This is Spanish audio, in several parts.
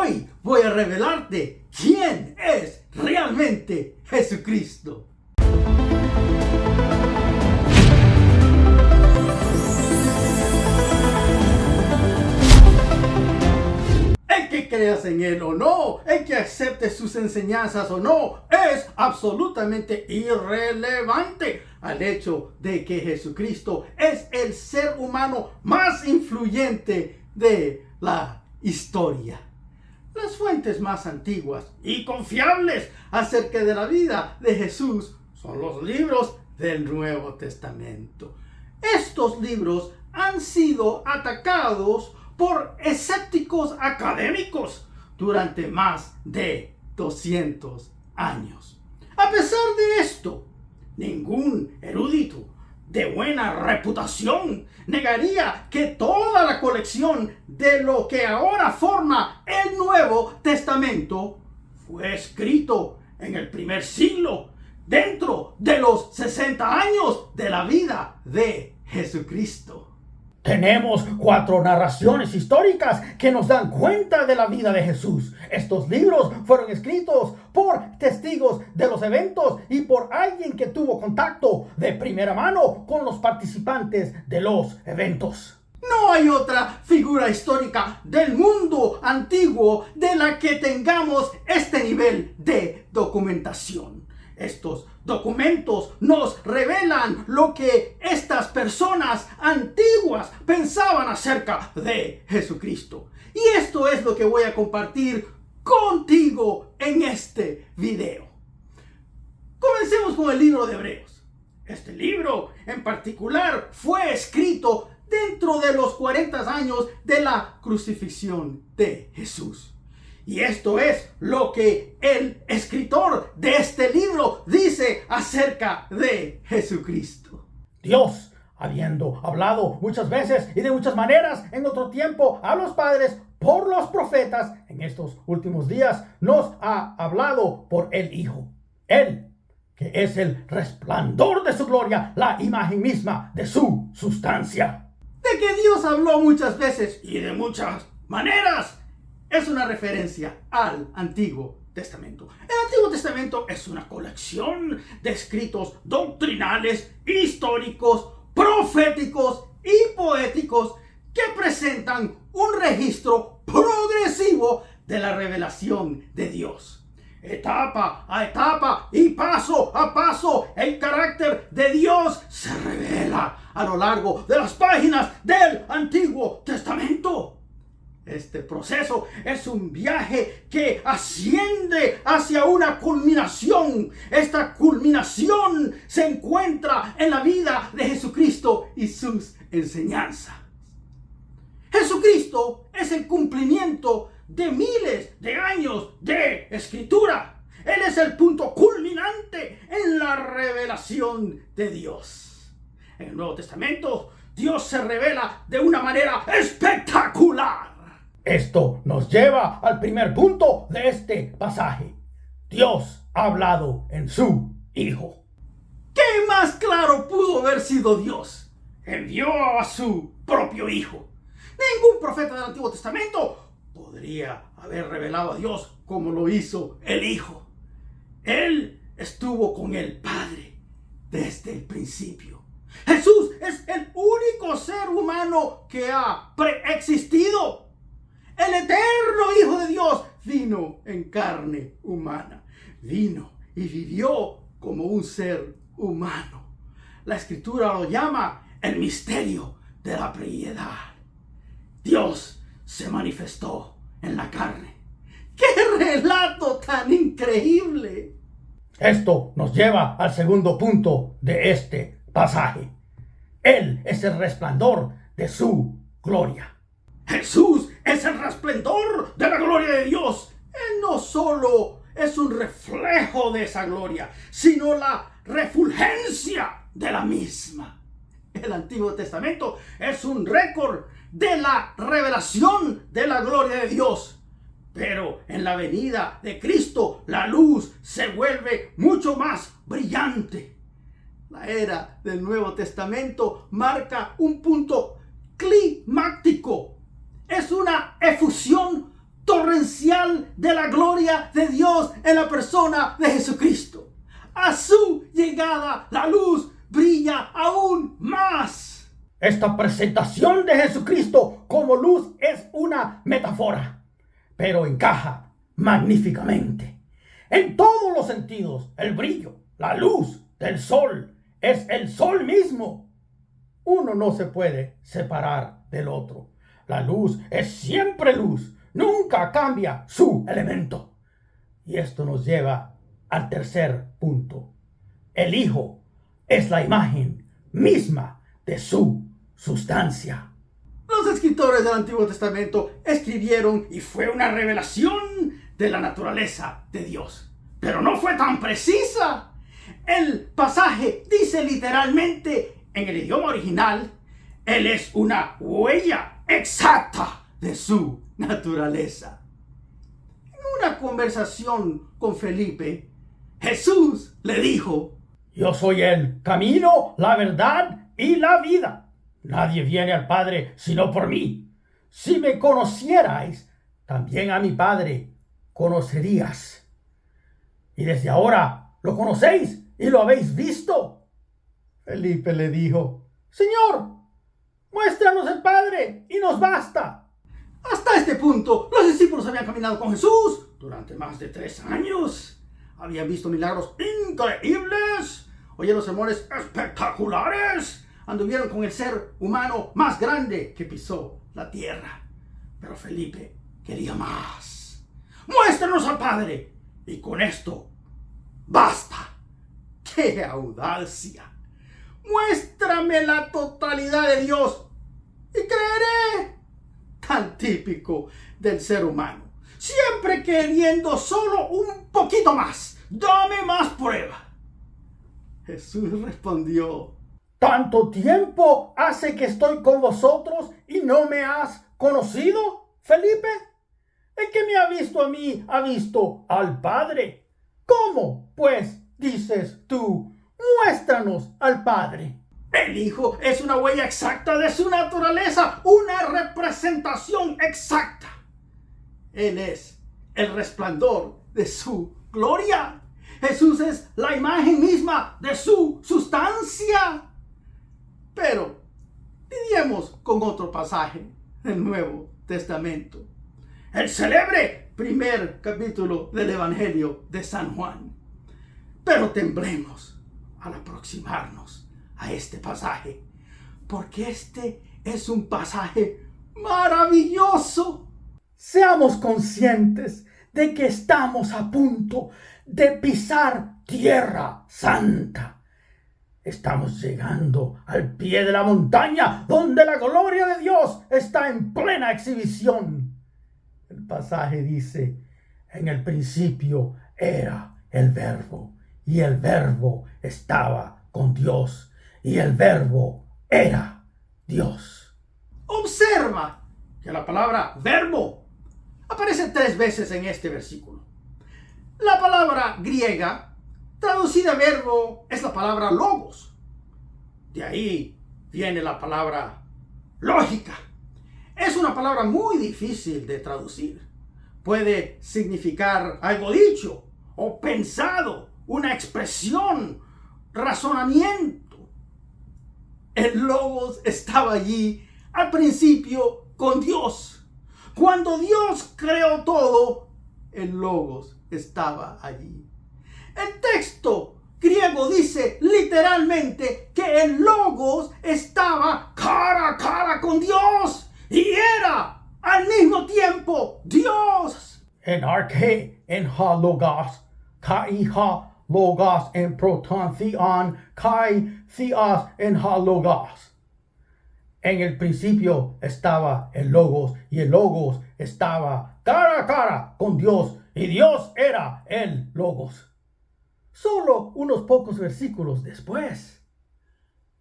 Hoy voy a revelarte quién es realmente Jesucristo. El que creas en Él o no, el que acepte sus enseñanzas o no, es absolutamente irrelevante al hecho de que Jesucristo es el ser humano más influyente de la historia. Las fuentes más antiguas y confiables acerca de la vida de Jesús son los libros del Nuevo Testamento. Estos libros han sido atacados por escépticos académicos durante más de 200 años. A pesar de esto, ningún erudito de buena reputación negaría que toda la colección de lo que ahora forma el Nuevo Testamento fue escrito en el primer siglo, dentro de los 60 años de la vida de Jesucristo. Tenemos 4 narraciones históricas que nos dan cuenta de la vida de Jesús. Estos libros fueron escritos por testigos de los eventos y por alguien que tuvo contacto de primera mano con los participantes de los eventos. No hay otra figura histórica del mundo antiguo de la que tengamos este nivel de documentación. Estos documentos nos revelan lo que estas personas antiguas pensaban acerca de Jesucristo. Y esto es lo que voy a compartir contigo en este video. Comencemos con el libro de Hebreos. Este libro en particular fue escrito dentro de los 40 años de la crucifixión de Jesús. Y esto es lo que el escritor de este libro dice acerca de Jesucristo. Dios, habiendo hablado muchas veces y de muchas maneras en otro tiempo a los padres por los profetas, en estos últimos días nos ha hablado por el Hijo. Él, que es el resplandor de su gloria, la imagen misma de su sustancia. De que Dios habló muchas veces y de muchas maneras es una referencia al Antiguo Testamento. El Antiguo Testamento es una colección de escritos doctrinales, históricos, proféticos y poéticos que presentan un registro progresivo de la revelación de Dios. Etapa a etapa y paso a paso, el carácter de Dios se revela a lo largo de las páginas del Antiguo Testamento. Este proceso es un viaje que asciende hacia una culminación. Esta culminación se encuentra en la vida de Jesucristo y sus enseñanzas. Jesucristo es el cumplimiento de miles de años de escritura. Él es el punto culminante en la revelación de Dios. En el Nuevo Testamento, Dios se revela de una manera espectacular. Esto nos lleva al primer punto de este pasaje. Dios ha hablado en su Hijo. ¿Qué más claro pudo haber sido Dios? Envió a su propio Hijo. Ningún profeta del Antiguo Testamento podría haber revelado a Dios como lo hizo el Hijo. Él estuvo con el Padre desde el principio. Jesús es el único ser humano que ha preexistido. El eterno Hijo de Dios vino en carne humana. Vino y vivió como un ser humano. La Escritura lo llama el misterio de la piedad. Dios se manifestó en la carne. ¡Qué relato tan increíble! Esto nos lleva al segundo punto de este pasaje. Él es el resplandor de su gloria. Jesús es el resplandor de la gloria de Dios. Él no solo es un reflejo de esa gloria, sino la refulgencia de la misma. El Antiguo Testamento es un récord de la revelación de la gloria de Dios. Pero en la venida de Cristo, la luz se vuelve mucho más brillante. La era del Nuevo Testamento marca un punto climático. Es una efusión torrencial señal de la gloria de Dios en la persona de Jesucristo. A su llegada, la luz brilla aún más. Esta presentación de Jesucristo como luz es una metáfora, pero encaja magníficamente. En todos los sentidos, el brillo, la luz del sol es el sol mismo. Uno no se puede separar del otro. La luz es siempre luz, nunca cambia su elemento. Y esto nos lleva al tercer punto. El Hijo es la imagen misma de su sustancia. Los escritores del Antiguo Testamento escribieron y fue una revelación de la naturaleza de Dios. Pero no fue tan precisa. El pasaje dice literalmente en el idioma original, Él es una huella exacta de su naturaleza. En una conversación con Felipe, Jesús le dijo, yo soy el camino, la verdad y la vida. Nadie viene al Padre sino por mí. Si me conocierais, también a mi Padre conocerías. Y desde ahora lo conocéis y lo habéis visto. Felipe le dijo, Señor, muéstranos el Padre y nos basta. Hasta este punto, los discípulos habían caminado con Jesús durante más de 3 años. Habían visto milagros increíbles, oyeron sermones espectaculares, anduvieron con el ser humano más grande que pisó la tierra. Pero Felipe quería más. Muéstranos al Padre y con esto basta. ¡Qué audacia! Muéstrame la totalidad de Dios y creeré. Tan típico del ser humano. Siempre queriendo solo un poquito más. Dame más prueba. Jesús respondió, ¿tanto tiempo hace que estoy con vosotros y no me has conocido, Felipe? El que me ha visto a mí ha visto al Padre. ¿Cómo, pues, dices tú, muéstranos al Padre? El Hijo es una huella exacta de su naturaleza, una representación exacta. Él es el resplandor de su gloria. Jesús es la imagen misma de su sustancia. Pero lidiemos con otro pasaje del Nuevo Testamento. El célebre primer capítulo del Evangelio de San Juan. Pero temblemos al aproximarnos a este pasaje, porque este es un pasaje maravilloso. Seamos conscientes de que estamos a punto de pisar tierra santa. Estamos llegando al pie de la montaña donde la gloria de Dios está en plena exhibición. El pasaje dice, en el principio era el Verbo, y el Verbo estaba con Dios, y el Verbo era Dios. Observa que la palabra verbo aparece 3 veces en este versículo. La palabra griega traducida verbo es la palabra logos. De ahí viene la palabra lógica. Es una palabra muy difícil de traducir. Puede significar algo dicho o pensado, una expresión, razonamiento. El logos estaba allí al principio con Dios. Cuando Dios creó todo, el logos estaba allí. El texto griego dice literalmente que el logos estaba cara a cara con Dios y era al mismo tiempo Dios. En arche, en ha logos, kai ha logos, en proton theon, kai theos, en ha logos. En el principio estaba el logos, y el logos estaba cara a cara con Dios, y Dios era el logos. Solo unos pocos versículos después.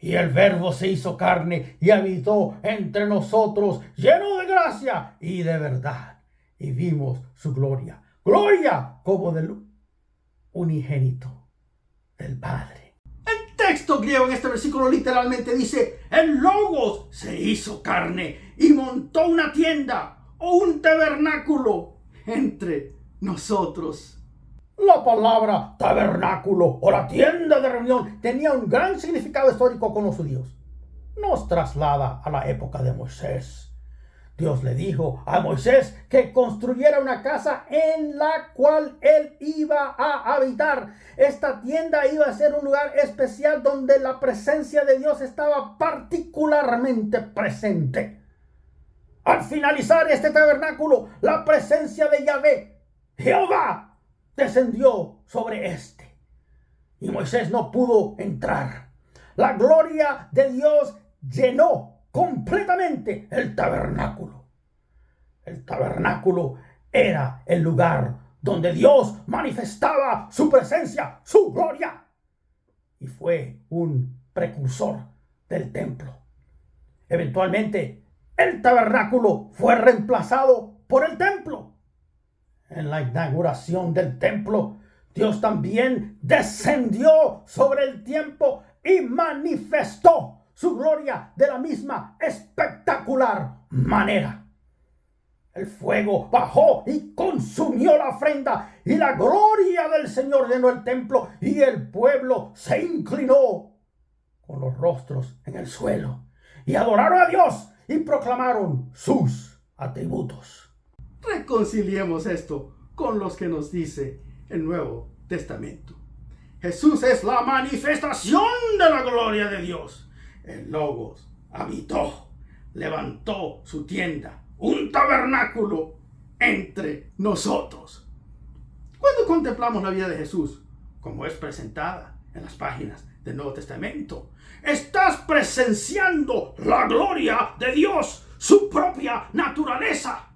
Y el Verbo se hizo carne y habitó entre nosotros, lleno de gracia y de verdad. Y vimos su gloria. Gloria como del unigénito del Padre. El texto griego en este versículo literalmente dice, el logos se hizo carne y montó una tienda o un tabernáculo entre nosotros. La palabra tabernáculo o la tienda de reunión tenía un gran significado histórico con los judíos. Nos traslada a la época de Moisés. Dios le dijo a Moisés que construyera una casa en la cual él iba a habitar. Esta tienda iba a ser un lugar especial donde la presencia de Dios estaba particularmente presente. Al finalizar este tabernáculo, la presencia de Yahvé, Jehová, descendió sobre este. Y Moisés no pudo entrar. La gloria de Dios llenó completamente el tabernáculo. El tabernáculo era el lugar donde Dios manifestaba su presencia, su gloria. Y fue un precursor del templo. Eventualmente, el tabernáculo fue reemplazado por el templo. En la inauguración del templo, Dios también descendió sobre el tiempo y manifestó su gloria de la misma espectacular manera. El fuego bajó y consumió la ofrenda, y la gloria del Señor llenó el templo, y el pueblo se inclinó con los rostros en el suelo, y adoraron a Dios y proclamaron sus atributos. Reconciliemos esto con los que nos dice el Nuevo Testamento. Jesús es la manifestación de la gloria de Dios. El Logos habitó, levantó su tienda, un tabernáculo entre nosotros. Cuando contemplamos la vida de Jesús, como es presentada en las páginas del Nuevo Testamento, estás presenciando la gloria de Dios, su propia naturaleza.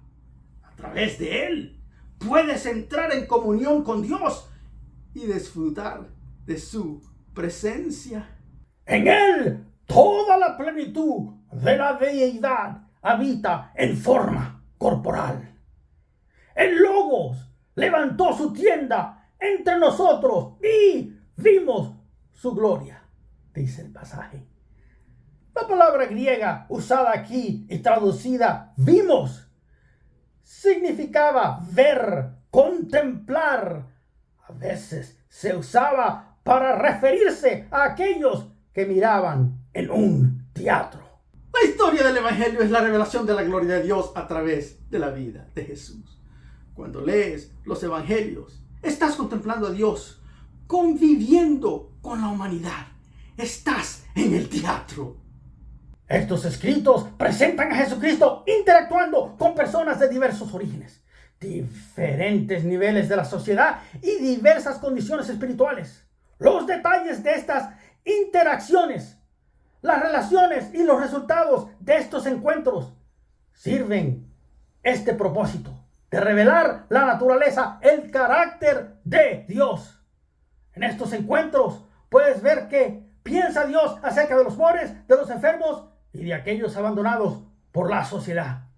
A través de Él puedes entrar en comunión con Dios y disfrutar de su presencia. En Él toda la plenitud de la deidad habita en forma corporal. El Logos levantó su tienda entre nosotros y vimos su gloria, dice el pasaje. La palabra griega usada aquí y traducida vimos significaba ver, contemplar. A veces se usaba para referirse a aquellos que miraban en un teatro. La historia del Evangelio es la revelación de la gloria de Dios a través de la vida de Jesús. Cuando lees los Evangelios, estás contemplando a Dios, conviviendo con la humanidad. Estás en el teatro. Estos escritos presentan a Jesucristo interactuando con personas de diversos orígenes, diferentes niveles de la sociedad y diversas condiciones espirituales. Los detalles de estas interacciones, las relaciones y los resultados de estos encuentros sirven este propósito de revelar la naturaleza, el carácter de Dios. En estos encuentros puedes ver qué piensa Dios acerca de los pobres, de los enfermos y de aquellos abandonados por la sociedad.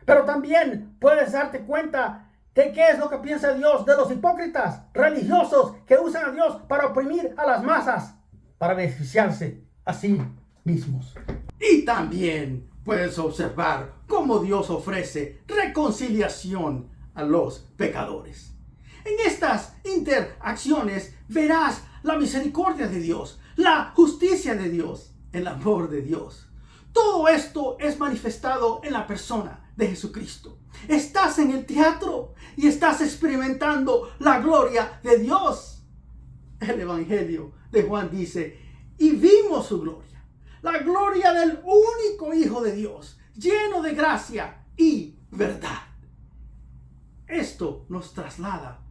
Pero también puedes darte cuenta de qué es lo que piensa Dios de los hipócritas religiosos que usan a Dios para oprimir a las masas, para beneficiarse a sí mismos. Y también puedes observar cómo Dios ofrece reconciliación a los pecadores. En estas interacciones verás la misericordia de Dios, la justicia de Dios, el amor de Dios. Todo esto es manifestado en la persona de Jesucristo. Estás en el teatro y estás experimentando la gloria de Dios. El Evangelio de Juan dice, y vimos su gloria, la gloria del único Hijo de Dios, lleno de gracia y verdad. Esto nos traslada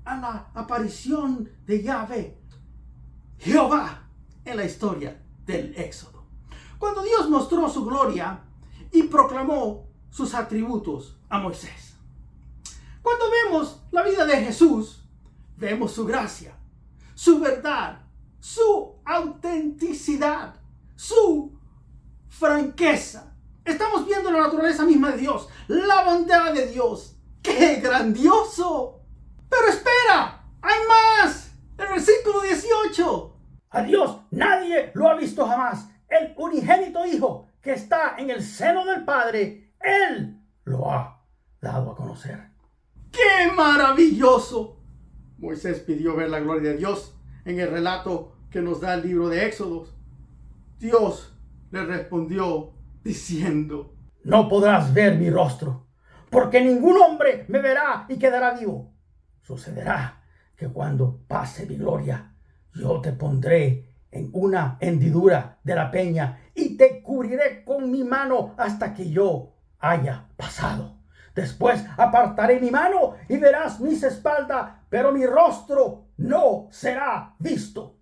a la aparición de Yahvé, Jehová, en la historia del Éxodo. Cuando Dios mostró su gloria y proclamó sus atributos a Moisés. Cuando vemos la vida de Jesús, vemos su gracia, su verdad, su autenticidad, su franqueza. Estamos viendo la naturaleza misma de Dios, la bondad de Dios. ¡Qué grandioso! Pero espera, hay más. El versículo 18. A Dios nadie lo ha visto jamás. El unigénito Hijo que está en el seno del Padre, Él lo ha dado a conocer. ¡Qué maravilloso! Moisés pidió ver la gloria de Dios en el relato que nos da el libro de Éxodos. Dios le respondió diciendo: no podrás ver mi rostro, porque ningún hombre me verá y quedará vivo. Sucederá que cuando pase mi gloria, yo te pondré en una hendidura de la peña y te cubriré con mi mano hasta que yo haya pasado. Después apartaré mi mano y verás mis espaldas, pero mi rostro no será visto.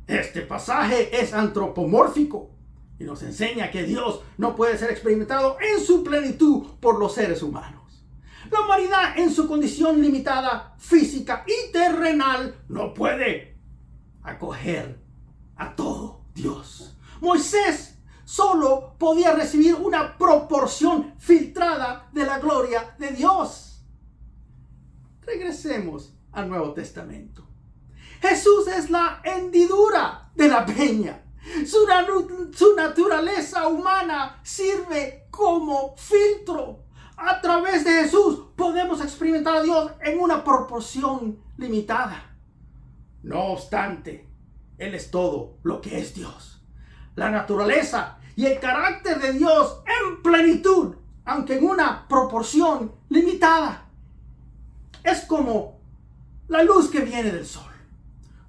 Este pasaje es antropomórfico y nos enseña que Dios no puede ser experimentado en su plenitud por los seres humanos. La humanidad en su condición limitada, física y terrenal no puede acoger a todo Dios. Moisés solo podía recibir una proporción filtrada de la gloria de Dios. Regresemos al Nuevo Testamento. Jesús es la hendidura de la peña. Su naturaleza humana sirve como filtro. A través de Jesús podemos experimentar a Dios en una proporción limitada. No obstante, Él es todo lo que es Dios. La naturaleza y el carácter de Dios en plenitud, aunque en una proporción limitada. Es como la luz que viene del sol.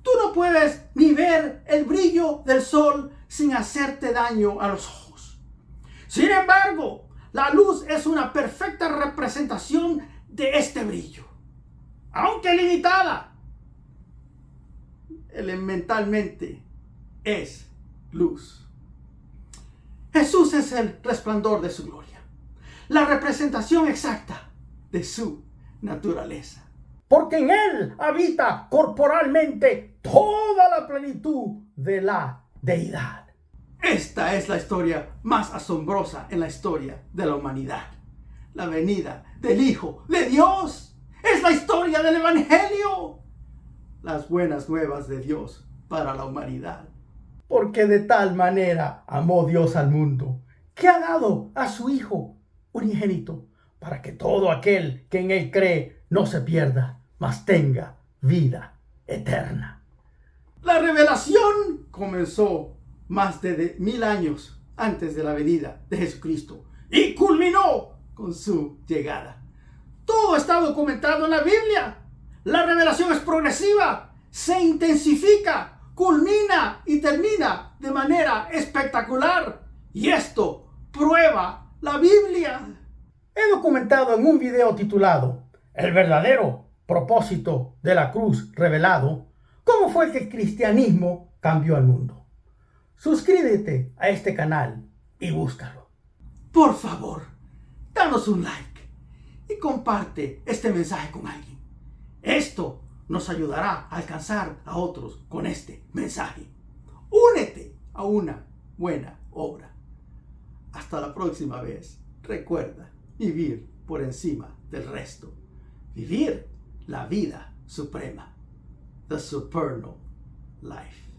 Tú no puedes ni ver el brillo del sol sin hacerte daño a los ojos. Sin embargo, la luz es una perfecta representación de este brillo. Aunque limitada, elementalmente es luz. Jesús es el resplandor de su gloria, la representación exacta de su naturaleza. Porque en Él habita corporalmente toda la plenitud de la deidad. Esta es la historia más asombrosa en la historia de la humanidad. La venida del Hijo de Dios. Es la historia del Evangelio. Las buenas nuevas de Dios para la humanidad. Porque de tal manera amó Dios al mundo, que ha dado a su Hijo unigénito, para que todo aquel que en Él cree no se pierda, mas tenga vida eterna. La revelación comenzó más de 1000 años antes de la venida de Jesucristo y culminó con su llegada. Todo está documentado en la Biblia. La revelación es progresiva, se intensifica, culmina y termina de manera espectacular. Y esto prueba la Biblia. He documentado en un video titulado El verdadero propósito de la cruz revelado, cómo fue que el cristianismo cambió al mundo. Suscríbete a este canal y búscalo. Por favor, danos un like y comparte este mensaje con alguien. Esto nos ayudará a alcanzar a otros con este mensaje. Únete a una buena obra. Hasta la próxima vez. Recuerda vivir por encima del resto. Vivir la vida suprema. The supernal life.